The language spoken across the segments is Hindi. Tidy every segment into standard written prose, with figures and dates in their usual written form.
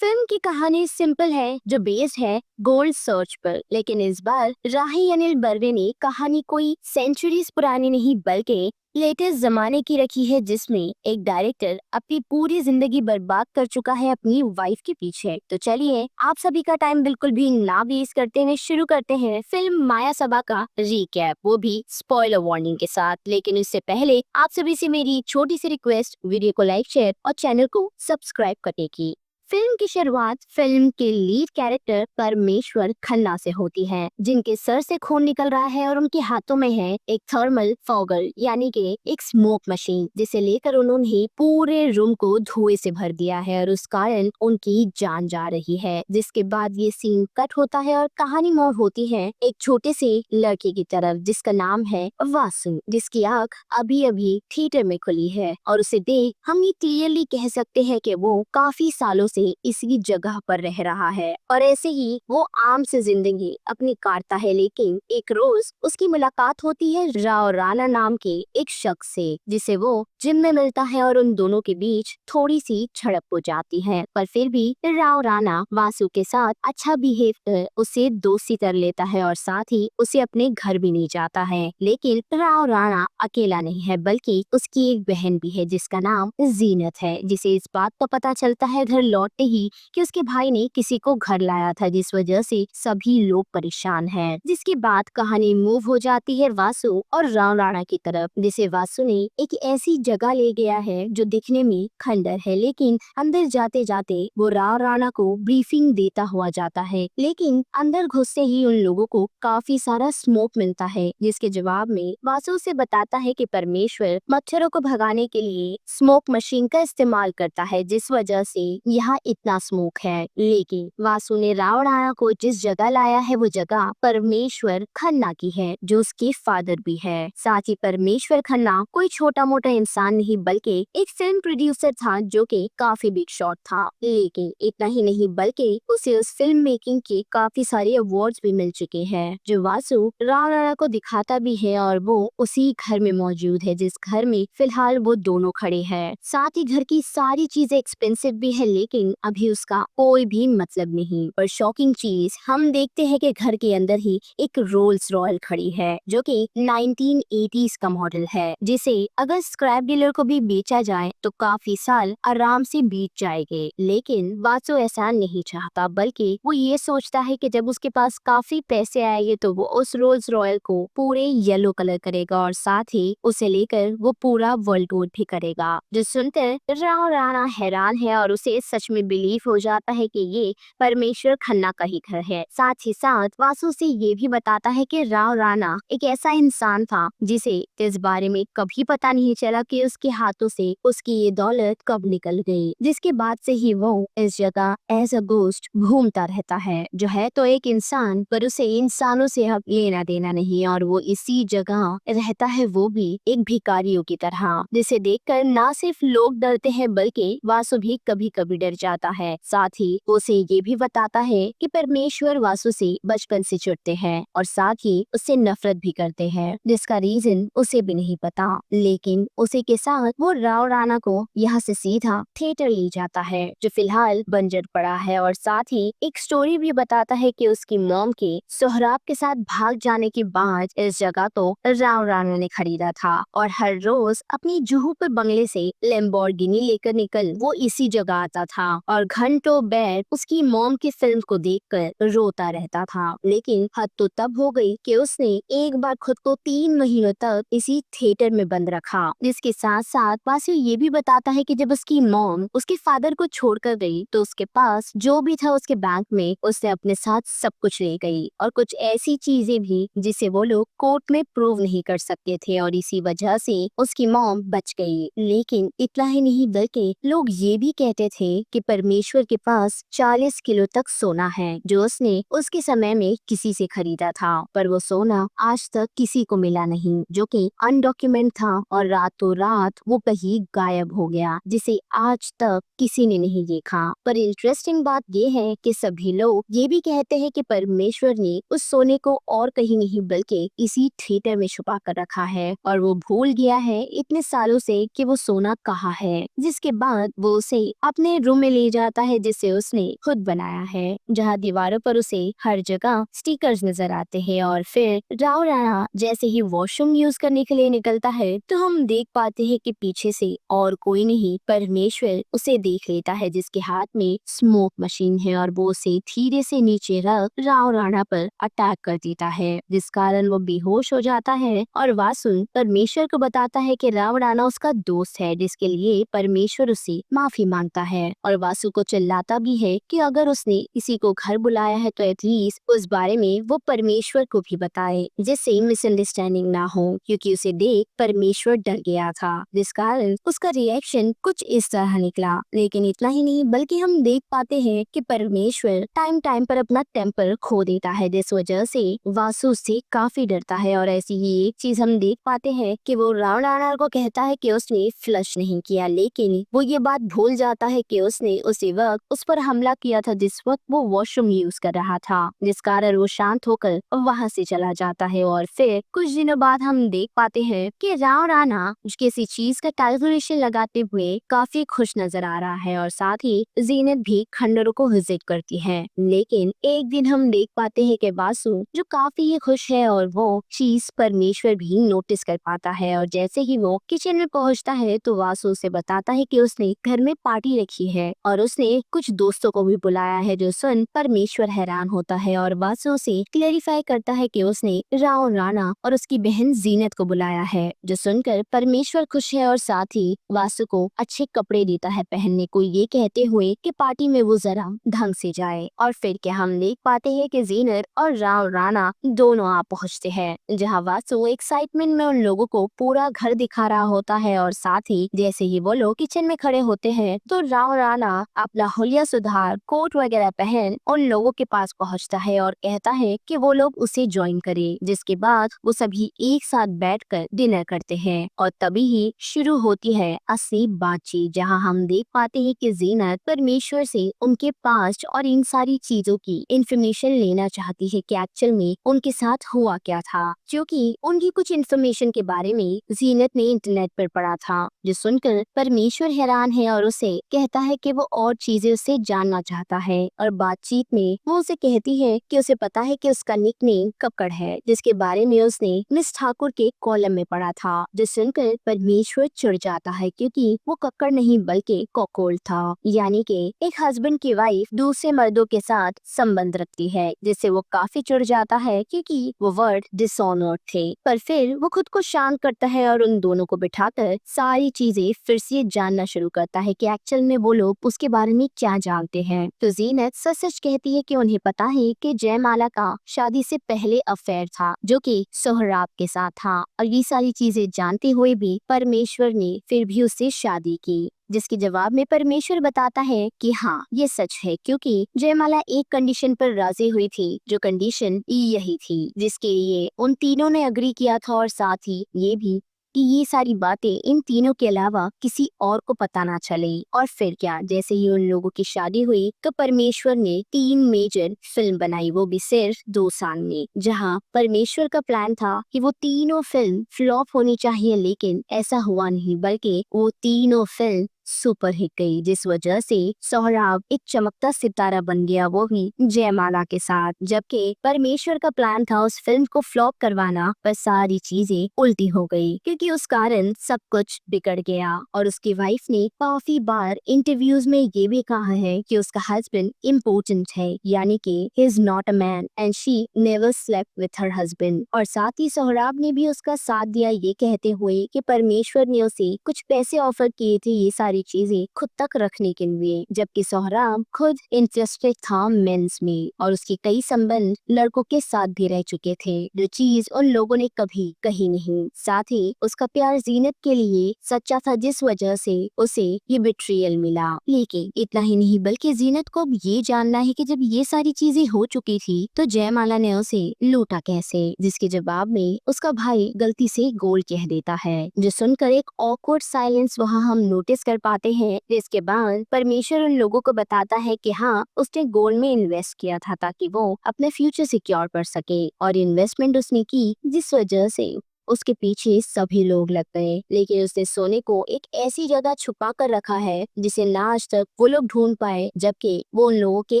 फिल्म की कहानी सिंपल है जो बेस्ड है गोल्ड सर्च पर, लेकिन इस बार राही अनिल बर्वे ने कहानी कोई सेंचुरीज पुरानी नहीं बल्कि लेटेस्ट जमाने की रखी है, जिसमें एक डायरेक्टर अपनी पूरी जिंदगी बर्बाद कर चुका है अपनी वाइफ के पीछे। तो चलिए आप सभी का टाइम बिल्कुल भी ना वेस्ट करते हुए शुरू करते हैं फिल्म माया सबा का रिकैप, वो भी स्पॉइलर वार्निंग के साथ। लेकिन इससे पहले आप सभी से मेरी छोटी सी रिक्वेस्ट, वीडियो को लाइक शेयर और चैनल को सब्सक्राइब करने की। फिल्म की शुरुआत फिल्म के लीड कैरेक्टर परमेश्वर खन्ना से होती है, जिनके सर से खून निकल रहा है और उनके हाथों में है एक थर्मल फॉगर यानी कि एक स्मोक मशीन, जिसे लेकर उन्होंने पूरे रूम को धुएं से भर दिया है और उस कारण उनकी जान जा रही है। जिसके बाद ये सीन कट होता है और कहानी मोड़ होती है एक छोटे से लड़के की तरफ, जिसका नाम है वासु, जिसकी आंख अभी अभी थिएटर में खुली है और उसे देख हम ये क्लियरली कह सकते हैं कि वो काफी सालों से इसी जगह पर रह रहा है और ऐसे ही वो आम से जिंदगी अपनी काटता है। लेकिन एक रोज उसकी मुलाकात होती है राव राणा नाम के एक शख्स से, जिसे वो जिम में मिलता है और उन दोनों के बीच थोड़ी सी झड़प हो जाती है। पर फिर भी राव राणा वासु के साथ अच्छा बिहेव कर उसे दोस्ती कर लेता है और साथ ही उसे अपने घर भी नहीं जाता है। लेकिन राव राणा अकेला नहीं है, बल्कि उसकी एक बहन भी है जिसका नाम जीनत है, जिसे इस बात का पता चलता है घर लौटते ही कि उसके भाई ने किसी को घर लाया था, जिस वजह से सभी लोग परेशान हैं। जिसके बाद कहानी मूव हो जाती है वासु और राव राणा की तरफ, जिसे वासु ने एक ऐसी जगह ले गया है जो दिखने में खंडर है, लेकिन अंदर जाते जाते वो राव राणा को ब्रीफिंग देता हुआ जाता है। लेकिन अंदर घुसते ही उन लोगों को काफी सारा स्मोक मिलता है, जिसके जवाब में वासु से बताता है कि परमेश्वर मच्छरों को भगाने के लिए स्मोक मशीन का इस्तेमाल करता है, जिस वजह से यहाँ इतना स्मोक है। लेकिन वासु ने राव राणा को जिस जगह लाया है वो जगह परमेश्वर खन्ना की है, जो उसके फादर भी है। साथ ही परमेश्वर खन्ना कोई छोटा मोटा इंसान नहीं बल्कि एक फिल्म प्रोड्यूसर था, जो कि काफी बिग शॉट था। लेकिन इतना ही नहीं बल्कि उसे उस फिल्म मेकिंग के काफी सारे अवार्ड्स भी मिल चुके हैं, जो वासु राव राणा को दिखाता भी है और वो उसी घर में मौजूद है जिस घर में फिलहाल वो दोनों खड़े हैं। साथ ही घर की सारी चीजें एक्सपेंसिव भी है, लेकिन अभी उसका कोई भी मतलब नहीं। पर शॉकिंग चीज हम देखते हैं कि घर के अंदर ही एक रोल्स रॉयल खड़ी है, जो कि 1980s का मॉडल है, जिसे अगर स्क्रैप डीलर को भी बेचा जाए तो काफी साल आराम से बीत जाएंगे। लेकिन वासु ऐसा नहीं चाहता, बल्कि वो ये सोचता है कि जब उसके पास काफी पैसे आएंगे तो वो उस रोल्स रॉयल को पूरे येलो कलर करेगा और साथ ही उसे लेकर वो पूरा वर्ल्ड टूर भी करेगा। जो सुनकर राव राणा हैरान है और उसे सच में बिलीव हो जाता है कि ये परमेश्वर खन्ना का ही घर है। साथ ही साथ वासु से ये भी बताता है कि राव राणा एक ऐसा इंसान था जिसे इस बारे में कभी पता नहीं चला कि उसके हाथों से उसकी ये दौलत कब निकल गई, जिसके बाद से ही वो इस जगह एज अ गोस्ट घूमता रहता है, जो है तो एक इंसान, पर उसे इंसानों से अब लेना देना नहीं और वो इसी जगह रहता है, वो भी एक भिखारियों की तरह, जिसे देखकर ना सिर्फ लोग डरते हैं बल्कि वासु भी कभी कभी डर जाता है। साथ ही उसे ये भी बताता है कि परमेश्वर वासु से बचपन से चिढ़ते हैं और साथ ही उससे नफरत भी करते हैं, जिसका रीजन उसे भी नहीं पता। लेकिन उसी के साथ वो राव राणा को यहाँ से सीधा थिएटर ले जाता है, जो फिलहाल बंजर पड़ा है, और साथ ही एक स्टोरी भी बताता है कि उसकी मॉम के सोहराब के साथ भाग जाने के बाद इस जगह तो राव राणा ने खरीदा था और हर रोज अपनी जुहू पर बंगले से लैम्बोर्गिनी लेकर निकल वो इसी जगह आता था और घंटों बैठ उसकी मॉम की फिल्म को देखकर रोता रहता था। लेकिन हद तो तब हो गई कि उसने एक बार खुद को 3 महीनों तक इसी थिएटर में बंद रखा। जिसके साथ साथ वासु ये भी बताता है कि जब उसकी मॉम उसके फादर को छोड़कर गई तो उसके पास जो भी था उसके बैंक में उसने अपने साथ सब कुछ ले गई और कुछ ऐसी चीजें भी जिसे वो लोग कोर्ट में प्रूव नहीं कर सकते थे, और इसी वजह से उसकी मॉम बच गई। लेकिन इतना ही नहीं बल्कि लोग ये भी कहते थे कि परमेश्वर के पास 40 किलो तक सोना है, जो उसने उसके समय में किसी से खरीदा था, पर वो सोना आज तक किसी को मिला नहीं, जो कि अनडॉक्यूमेंट था और रातों रात वो कहीं गायब हो गया, जिसे आज तक किसी ने नहीं देखा। पर इंटरेस्टिंग बात ये है कि सभी लोग ये भी कहते हैं कि परमेश्वर ने उस सोने को और कहीं नहीं बल्कि इसी थिएटर में छुपा कर रखा है और वो भूल गया है इतने सालों से कि वो सोना कहाँ है। जिसके बाद वो उसे अपने रूम में ले जाता है जिसे उसने खुद बनाया है, जहाँ दीवारों पर उसे हर जगह स्टिकर्स नजर आते हैं। और फिर राव राणा जैसे ही वॉशरूम यूज करने के लिए निकलता है तो हम देख पाते हैं कि पीछे से और कोई नहीं परमेश्वर उसे देख लेता है, जिसके हाथ में स्मोक मशीन है और वो उसे धीरे से नीचे रख राव राणा पर अटैक कर देता है, जिस कारण वो बेहोश हो जाता है। और वासु परमेश्वर को बताता है कि राव राणा उसका दोस्त है, जिसके लिए परमेश्वर उससे माफी मांगता है और वासु को चिल्लाता भी है कि अगर उसने किसी को घर बुलाया है तो एटलीस्ट उस बारे में वो परमेश्वर को भी बताए, जिससे मिसअंडरस्टैंडिंग ना हो, क्योंकि उसे देख परमेश्वर डर गया था, जिस कारण उसका रिएक्शन कुछ इस तरह निकला। लेकिन इतना ही नहीं बल्कि हम देख पाते हैं कि परमेश्वर टाइम टाइम पर अपना टेम्पर खो देता है, जिस वजह से वासु उससे काफी डरता है। और ऐसी ही एक चीज हम देख पाते हैं कि वो राव राणा को कहता है कि उसने फ्लश नहीं किया, लेकिन वो ये बात भूल जाता है कि उसने उसी वक्त उस पर हमला किया था जिस वक्त वो वॉशरूम यूज कर रहा था, जिस कारण वो शांत होकर वहाँ से चला जाता है। और फिर कुछ दिनों बाद हम देख पाते हैं कि राव राणा किसी चीज का कैलकुलेशन लगाते हुए काफी खुश नजर आ रहा है और साथ ही जीनत भी खंडरों को विजिट करती है। लेकिन एक दिन हम देख पाते हैं कि वासु जो काफी ही खुश है और वो चीज परमेश्वर भी नोटिस कर पाता है। और जैसे ही वो किचन में पहुंचता है तो वासु उसे बताता है कि उसने घर में पार्टी रखी है और उसने कुछ दोस्तों को भी बुलाया है, जो सुन परमेश्वर हैरान होता है और वासु से क्लेरिफाई करता है कि उसने राव राणा और उसकी बहन जीनत को बुलाया है, जो सुनकर परमेश्वर खुश है और साथ ही वासु को अच्छे कपड़े देता है पहनने को, ये कहते हुए कि पार्टी में वो जरा ढंग से जाए। और फिर क्या हम देख पाते हैं कि जीनत और राव राणा दोनों आ पहुँचते हैं, जहाँ वासु एक्साइटमेंट में उन लोगों को पूरा घर दिखा रहा होता है। और साथ ही जैसे ही वो लोग किचन में खड़े होते हैं तो राव राणा अपना हुलिया सुधार कोट वगैरह पहन उन लोगों के पास पहुँचता है और कहता है कि वो लोग उसे ज्वाइन करे, जिसके बाद वो सभी एक साथ बैठकर डिनर करते हैं। और तभी ही शुरू होती है असली बातचीत, जहाँ हम देख पाते हैं कि जीनत परमेश्वर से उनके पास्ट और इन सारी चीजों की इंफॉर्मेशन लेना चाहती है कि एक्चुअल में उनके साथ हुआ क्या था, क्योंकि उनकी कुछ इंफॉर्मेशन के बारे में जीनत ने इंटरनेट पर पढ़ा था, जो सुनकर परमेश्वर हैरान है और उसे कहता है कि वो और चीजें उससे जानना चाहता है। और बातचीत में वो उसे कहती है कि उसे पता है कि उसका निकनेम कक्कड़ है, जिसके बारे में उसने मिस ठाकुर के कॉलम में पढ़ा था, जो सुनकर परमेश्वर चिढ़ जाता है, क्योंकि वो कक्कड़ नहीं बल्कि कॉकरोच था, यानी कि एक हस्बैंड की वाइफ दूसरे मर्दों के साथ संबंध रखती है, जिससे वो काफी चिढ़ जाता है क्योंकि वो वर्ड डिसऑनर्ड थे। पर फिर वो खुद को शांत करता है और उन दोनों को बिठाकर सारी चीजें फिर से जानना शुरू करता है कि एक्चुअल में वो लोग उसके बारे में क्या जानते हैं। तो जीनत सच सच कहती है कि उन्हें पता है कि जयमाला का शादी से पहले अफेयर था, जो कि सोहराब के साथ था, और ये सारी चीजें जानते हुए भी परमेश्वर ने फिर भी उससे शादी की, जिसके जवाब में परमेश्वर बताता है कि हाँ ये सच है, क्योंकि जयमाला एक कंडीशन पर राजी हुई थी, जो कंडीशन यही थी जिसके लिए उन तीनों ने अग्री किया था, और साथ ही ये भी कि ये सारी बातें इन तीनों के अलावा किसी और को पता ना चले। और फिर क्या, जैसे ही उन लोगों की शादी हुई तो परमेश्वर ने 3 मेजर फिल्म बनाई, वो भी सिर्फ 2 साल में, जहां परमेश्वर का प्लान था कि वो तीनों फिल्म फ्लॉप होनी चाहिए, लेकिन ऐसा हुआ नहीं, बल्कि वो तीनों फिल्म सुपर हिट गई, जिस वजह से सोहराब एक चमकता सितारा बन गया, वो भी जयमाला के साथ। जबकि परमेश्वर का प्लान था उस फिल्म को फ्लॉप करवाना, पर सारी चीजें उल्टी हो गई, क्योंकि उस कारण सब कुछ बिगड़ गया। और उसकी वाइफ ने काफी बार इंटरव्यूज में ये भी कहा है कि उसका हस्बैंड इम्पोर्टेंट है, यानी कि he is not a man and she never slept with her husband. और साथ ही सोहराब ने भी उसका साथ दिया, ये कहते हुए कि परमेश्वर ने उसे कुछ पैसे ऑफर किए थे ये सारी चीजें खुद तक रखने के लिए, जबकि सोहराब खुद इंटरेस्टेड था मेंस में, और उसके कई संबंध लड़कों के साथ भी रह चुके थे, जो चीज उन लोगों ने कभी कही नहीं। साथ ही उसका प्यार जीनत के लिए सच्चा था, जिस वजह से उसे ये बिट्रियल मिला। लेकिन इतना ही नहीं बल्कि जीनत को अब ये जानना है कि जब ये सारी चीजें हो चुकी थी तो जयमाला ने उसे लूटा कैसे, जिसके जवाब में उसका भाई गलती से गोल्ड कह देता है, जो सुनकर एक ऑकवर्ड साइलेंस वहाँ हम नोटिस कर पाते हैं। जिसके बाद परमेश्वर उन लोगों को बताता है कि हाँ उसने गोल्ड में इन्वेस्ट किया था ताकि वो अपने फ्यूचर सिक्योर कर सके, और इन्वेस्टमेंट उसने की जिस वजह से उसके पीछे सभी लोग लग गए, लेकिन उसने सोने को एक ऐसी जगह छुपा कर रखा है जिसे ना आज तक वो लोग ढूंढ पाए, जबकि वो उन लोगों के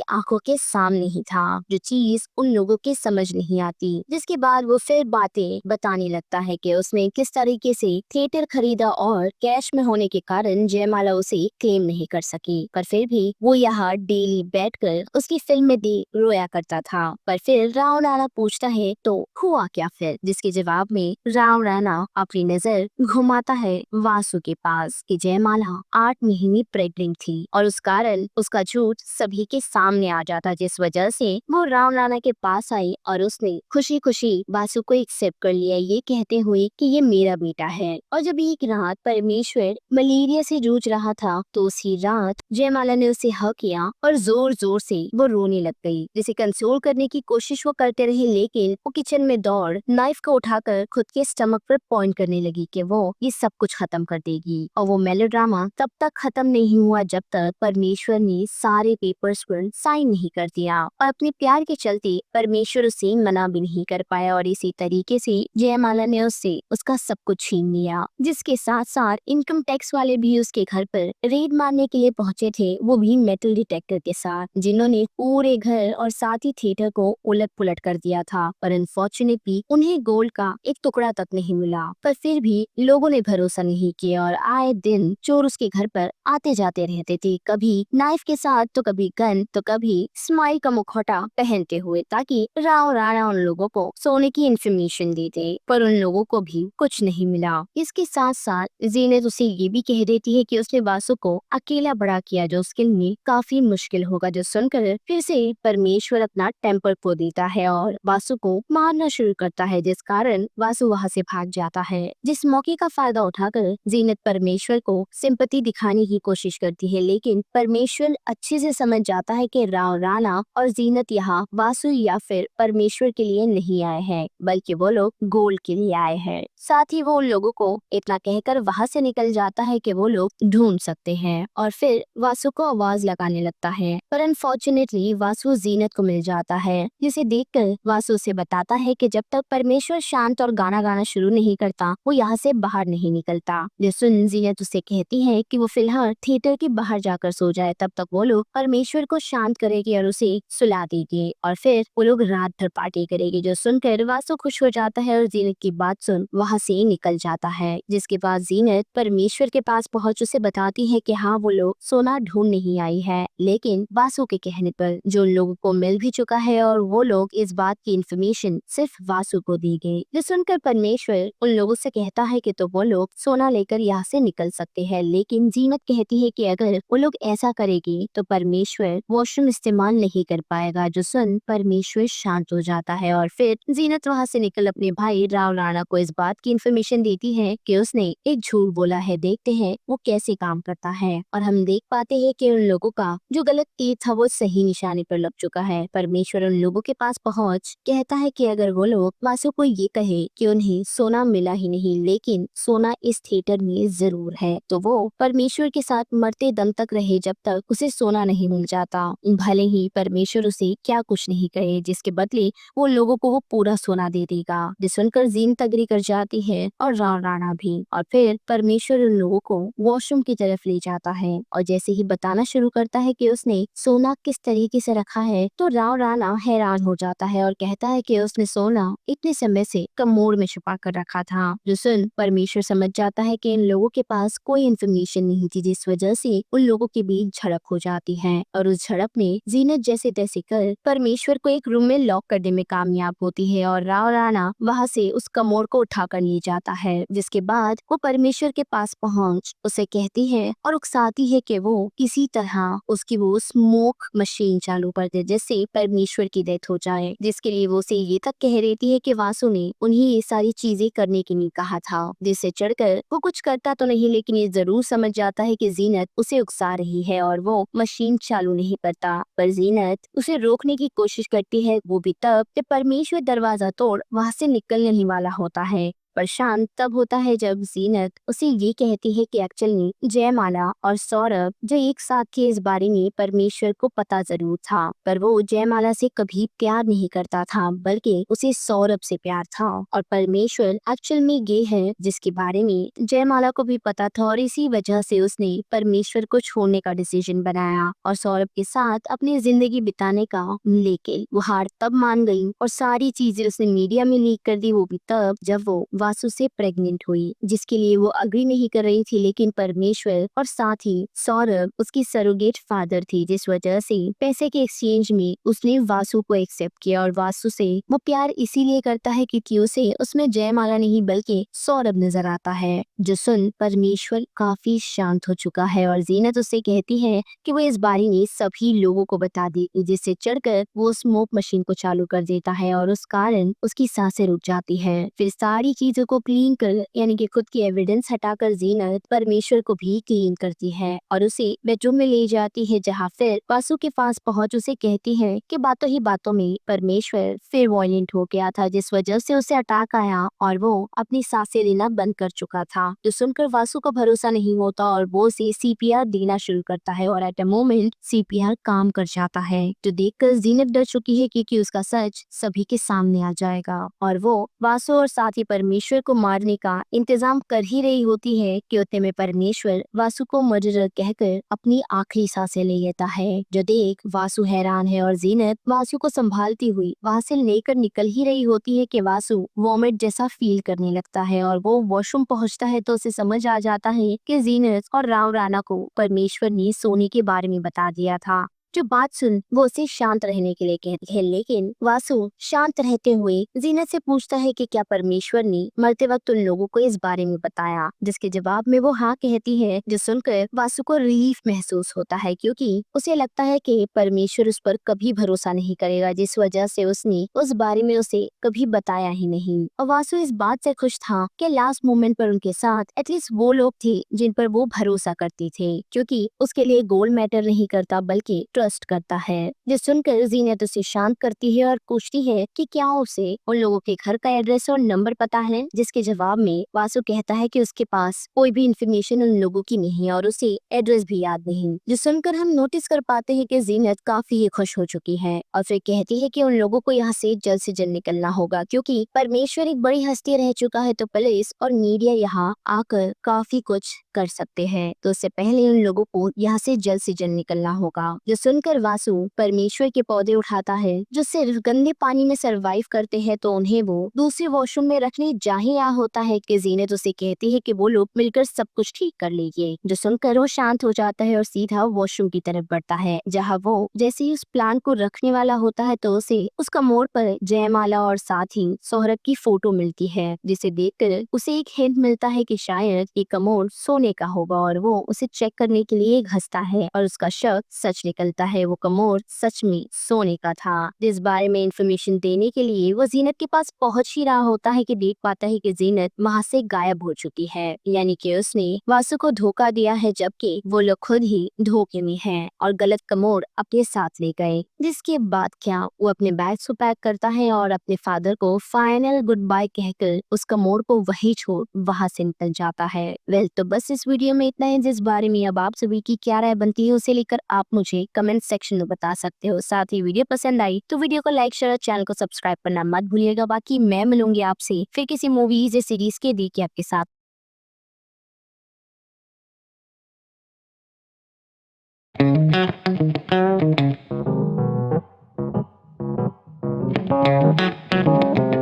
आंखों के सामने ही था, जो चीज उन लोगों के समझ नहीं आती। जिसके बाद वो फिर बातें बताने लगता है कि उसने किस तरीके से थिएटर खरीदा और कैश में होने के कारण जयमाला उसे क्लेम नहीं कर सकी, पर फिर भी वो यहाँ डेली बैठकर उसकी फिल्म में देख रोया करता था। पर फिर राव राणा पूछता है तो हुआ क्या फिर, जिसके जवाब में राव राणा अपनी नजर घुमाता है वासु के पास कि जयमाला 8 महीने प्रेग्नेंट थी और उस कारण उसका झूठ सभी के सामने आ जाता, जिस वजह से वो राव राणा के पास आई और उसने खुशी खुशी वासु को एक्सेप्ट कर लिया, ये कहते हुए कि ये मेरा बेटा है। और जब एक रात परमेश्वर मलेरिया से जूझ रहा था तो उसी रात जयमाला ने उसे हक किया और जोर जोर से वो रोने लग गई। जिसे कंसोल करने की कोशिश वो करते रहे, लेकिन वो किचन में दौड़ नाइफ को उठाकर खुद के स्टमक पर पॉइंट करने लगी कि वो ये सब कुछ खत्म कर देगी। और वो मेलोड्रामा तब तक खत्म नहीं हुआ जब तक परमेश्वर ने सारे पेपर्स पर साइन नहीं कर दिया, और अपने प्यार के चलते परमेश्वर उसे मना भी नहीं कर पाया, और इसी तरीके से जयमाला ने उससे उसका सब कुछ छीन लिया। जिसके साथ साथ इनकम टैक्स वाले भी उसके घर पर रेड मारने के लिए पहुंचे थे, वो भी मेटल डिटेक्टर के साथ, जिन्होंने पूरे घर और साथ ही थिएटर को उलट पुलट कर दिया था। पर अनफॉर्चुनेटली उन्हें गोल्ड का एक टुकड़ा तक नहीं मिला। पर फिर भी लोगों ने भरोसा नहीं किया और आए दिन चोर उसके घर पर आते जाते रहते थे, कभी नाइफ के साथ तो कभी गन तो कभी स्माइल का मुखौटा पहनते हुए, ताकि राव राणा उन लोगों को सोने की इंफॉर्मेशन दे दे। पर उन लोगों को भी कुछ नहीं मिला। इसके साथ साथ जीनत उसे ये भी कह देती है कि उसने वासु को अकेला बड़ा किया, जो उसके लिए काफी मुश्किल होगा, जो सुनकर फिर से परमेश्वर अपना टेम्पर खो देता है और वासु को मारना शुरू करता है, जिस कारण वासु वहाँ से भाग जाता है। जिस मौके का फायदा उठाकर जीनत परमेश्वर को सिंपैथी दिखाने की कोशिश करती है, लेकिन परमेश्वर अच्छे से समझ जाता है कि राव राणा और जीनत यहाँ वासु या फिर परमेश्वर के लिए नहीं आए हैं, बल्कि वो लोग गोल्ड के लिए आए हैं। साथ ही वो उन लोगों को इतना कहकर वहाँ से निकल जाता है कि वो लोग ढूंढ सकते हैं, और फिर वासु को आवाज लगाने लगता है। पर अनफॉर्चुनेटली वासु जीनत को मिल जाता है, जिसे देखकर वासु से बताता है कि जब तक परमेश्वर शांत और गाना गाना शुरू नहीं करता वो यहाँ से बाहर नहीं निकलता। जो सुन जीनत उसे कहती है कि वो फिलहाल थिएटर के बाहर जाकर सो जाए, तब तक वो लोग परमेश्वर को शांत करेगी और उसे सुला देगी, और फिर वो लोग रात भर पार्टी करेगी। जो सुनकर वासु खुश हो जाता है और जीनत की बात सुन वहाँ से निकल जाता है। जिसके बाद जीनत परमेश्वर के पास पहुँच उसे बताती है कि हाँ वो लोग सोना ढूंढ नहीं आई है, लेकिन वासु के कहने पर जो उन लोगों को मिल भी चुका है, और वो लोग इस बात की इन्फॉर्मेशन सिर्फ वासु को दी गई। जो सुनकर परमेश्वर उन लोगों से कहता है कि तो वो लोग सोना लेकर यहाँ से निकल सकते हैं, लेकिन जीनत कहती है कि अगर वो लोग ऐसा करेगी तो परमेश्वर वॉशरूम इस्तेमाल नहीं कर पाएगा। जो सुन परमेश्वर शांत हो जाता है, और फिर जीनत वहाँ से निकल अपने भाई राव राणा को इस बात की इन्फॉर्मेशन देती है कि उसने एक झूठ बोला है। देखते हैं वो कैसे काम करता है, और हम देख पाते हैं कि उन लोगों का जो गलत तीर था वो सही निशाने पर लग चुका है। परमेश्वर उन लोगों के पास पहुंच कहता है कि अगर वो लोग वासु को ये कहे कि उन्हें सोना मिला ही नहीं, लेकिन सोना इस थिएटर में जरूर है, तो वो परमेश्वर के साथ मरते दम तक रहे जब तक उसे सोना नहीं मिल जाता। भले ही परमेश्वर उसे क्या कुछ नहीं कहे, जिसके बदले वो लोगों को वो पूरा सोना दे देगा। जिस सुनकर जीनत अग्री कर जाती है और राव राणा भी, और फिर परमेश्वर उन लोगों को वॉशरूम की तरफ ले जाता है, और जैसे ही बताना शुरू करता है कि उसने सोना किस तरीके से रखा है, तो राव राणा हैरान हो जाता है और कहता है कि उसने सोना इतने समय से कमोड में छुपा कर रखा था। जो सुन परमेश्वर समझ जाता है कि इन लोगों के पास कोई इन्फॉर्मेशन नहीं थी, जिस वजह से उन लोगों के बीच झड़प हो जाती है, और उस झड़प में जीनत जैसे तैसे कर परमेश्वर को एक रूम में लॉक करने में कामयाब होती है, और राव राणा वहाँ से उस कमोड को उठाकर लिए जाता है। जिसके बाद वो परमेश्वर के पास पहुँच उसे कहती है और उकसाती है कि वो किसी तरह उसकी वो स्मोक मशीन चालू कर दे, जिससे परमेश्वर की डेथ हो जाए। जिसके लिए वो उसे ये तक कह रही है कि वासु ने उन्हें ये सारी चीजें करने के लिए कहा था, जिससे चढ़कर वो कुछ करता तो नहीं, लेकिन ये जरूर समझ जाता है कि जीनत उसे उकसा रही है और वो मशीन चालू नहीं करता। पर जीनत उसे रोकने की कोशिश करती है, वो भी तब जब परमेश्वर दरवाजा तोड़ वहाँ से निकलने ही वाला होता है। पर शांत तब होता है जब जीनत उसे ये कहती है कि एक्चुअली जयमाला और सौरभ जो एक साथ थे इस बारे में परमेश्वर को पता जरूर था, पर वो जयमाला से कभी प्यार नहीं करता था बल्कि उसे सौरभ से प्यार था। और परमेश्वर एक्चुअल में ये है जिसके बारे में जयमाला को भी पता था, और इसी वजह से उसने परमेश्वर को छोड़ने का डिसीजन बनाया और सौरभ के साथ अपनी जिंदगी बिताने का। लेकिन वो हार तब मान गई और सारी चीजें उसने मीडिया में लीक कर दी, वो भी तब जब वो वासु से प्रेग्नेंट हुई, जिसके लिए वो अग्री नहीं कर रही थी। लेकिन परमेश्वर और साथ ही सौरभ उसकी सरोगेट फादर थी, जिस वजह से पैसे के एक्सचेंज में उसने वासु को एक्सेप्ट किया। और वासु से वो प्यार इसीलिए करता है क्योंकि उसे उसमें जयमाला नहीं बल्कि सौरभ नजर आता है। जो सुन परमेश्वर काफी शांत हो चुका है और जीनत उससे कहती है कि वो इस बारे में सभी लोगों को बता देगी, जिससे चढ़कर वो स्मोक मशीन को चालू कर देता है और उस कारण उसकी सांसें रुक जाती है। फिर सारी चीजों को क्लीन कर यानी कि खुद की एविडेंस हटाकर जीनत परमेश्वर को भी क्लीन करती है और उसे बेडरूम में ले जाती है, जहाँ फिर वासु के पास पहुंच उसे कहती है कि बातों ही बातों में परमेश्वर फिर वॉयलेंट हो गया था, जिस वजह से उसे अटैक आया और वो अपनी सांसें लेना बंद कर चुका था। जो सुनकर वासु को भरोसा नहीं होता और वो उसे सीपीआर देना शुरू करता है और एट अ मोमेंट सीपीआर काम कर जाता है। जो देखकर जीनत डर चुकी है क्योंकि उसका सच सभी के सामने आ जाएगा और वो वासु और साथ ही परमेश्वर को मारने का इंतजाम कर ही रही होती है कि उतने में परमेश्वर वासु को मर्डरर कहकर अपनी आखिरी सांसें ले लेता है। जो देख वासु हैरान है और जीनत वासु को संभालती हुई वहाँ से लेकर निकल ही रही होती है कि वासु वॉमिट जैसा फील करने लगता है और वो वॉशरूम पहुँचता है तो उसे समझ आ जाता है कि जीनत और राव राणा को परमेश्वर ने सोने के बारे में बता दिया था। जो बात सुन वो उसे शांत रहने के लिए कहती है, लेकिन वासु शांत रहते हुए जीनत से पूछता है कि क्या परमेश्वर ने मरते वक्त उन लोगों को इस बारे में बताया, जिसके जवाब में वो हाँ कहती है। जो सुनकर वासु को रिलीफ महसूस होता है क्योंकि उसे लगता है कि परमेश्वर उस पर कभी भरोसा नहीं करेगा, जिस वजह से उसने उस बारे में उसे कभी बताया ही नहीं। और वासु इस बात से खुश था कि लास्ट मोमेंट पर उनके साथ एटलीस्ट वो लोग थे जिन पर वो भरोसा करती थे, क्योंकि उसके लिए गोल मैटर नहीं करता बल्कि ट्रस्ट करता है। जो सुनकर जीनत उसे शांत करती है और पूछती है कि क्या उसे उन लोगों के घर का एड्रेस और नंबर पता है, जिसके जवाब में वासु कहता है कि उसके पास कोई भी इंफॉर्मेशन उन लोगों की नहीं है और उसे एड्रेस भी याद नहीं। जो सुनकर हम नोटिस कर पाते हैं कि जीनत काफी ही खुश हो चुकी है और फिर कहती है कि उन लोगों को यहाँ से जल्द निकलना होगा क्योंकि परमेश्वर एक बड़ी हस्ती रह चुका है, तो पुलिस और मीडिया यहाँ आकर काफी कुछ कर सकते हैं, तो उससे पहले उन लोगों को यहाँ से जल्द निकलना होगा। जो सुनकर वासु परमेश्वर के पौधे उठाता है जो सिर्फ गंदे पानी में सरवाइव करते हैं, तो उन्हें वो दूसरे वॉशरूम में रखने जा ही रहा होता है कि जीनत उसे कहती है कि वो लोग मिलकर सब कुछ ठीक कर लेंगे। जो सुनकर वो शांत हो जाता है और सीधा वॉशरूम की तरफ बढ़ता है, जहाँ वो जैसे ही उस प्लान को रखने वाला होता है तो उसे उस कमोड पर जयमाला और साथ ही सौरभ की फोटो मिलती है, जिसे देखकर उसे एक हिंट मिलता है कि शायद ये कमोड सोने का होगा और वो उसे चेक करने के लिए घसता है और उसका शक सच निकलता है, वो कमोड सच में सोने का था। इस बारे में इंफॉर्मेशन देने के लिए वो जीनत के पास पहुंच ही रहा होता है कि देख पाता है कि जीनत वहाँ से गायब हो चुकी है, यानी कि उसने वासु को धोखा दिया है जबकि वो लोग खुद ही धोखे में हैं और गलत कमोड अपने साथ ले गए। जिसके बाद क्या वो अपने बैग्स को पैक करता है और अपने फादर को फाइनल गुड बाय कहकर उस कमोड को वही छोड़ वहाँ से निकल जाता है। वेल तो बस इस वीडियो में इतना है, जिस बारे में अब आप सभी की क्या राय बनती है उसे लेकर आप मुझे कमेंट सेक्शन में बता सकते हो। साथ ही वीडियो पसंद आई तो वीडियो को लाइक शेयर और चैनल को सब्सक्राइब करना मत भूलिएगा। बाकी मैं मिलूंगी आपसे फिर किसी मूवीज या सीरीज के देखिए आपके साथ।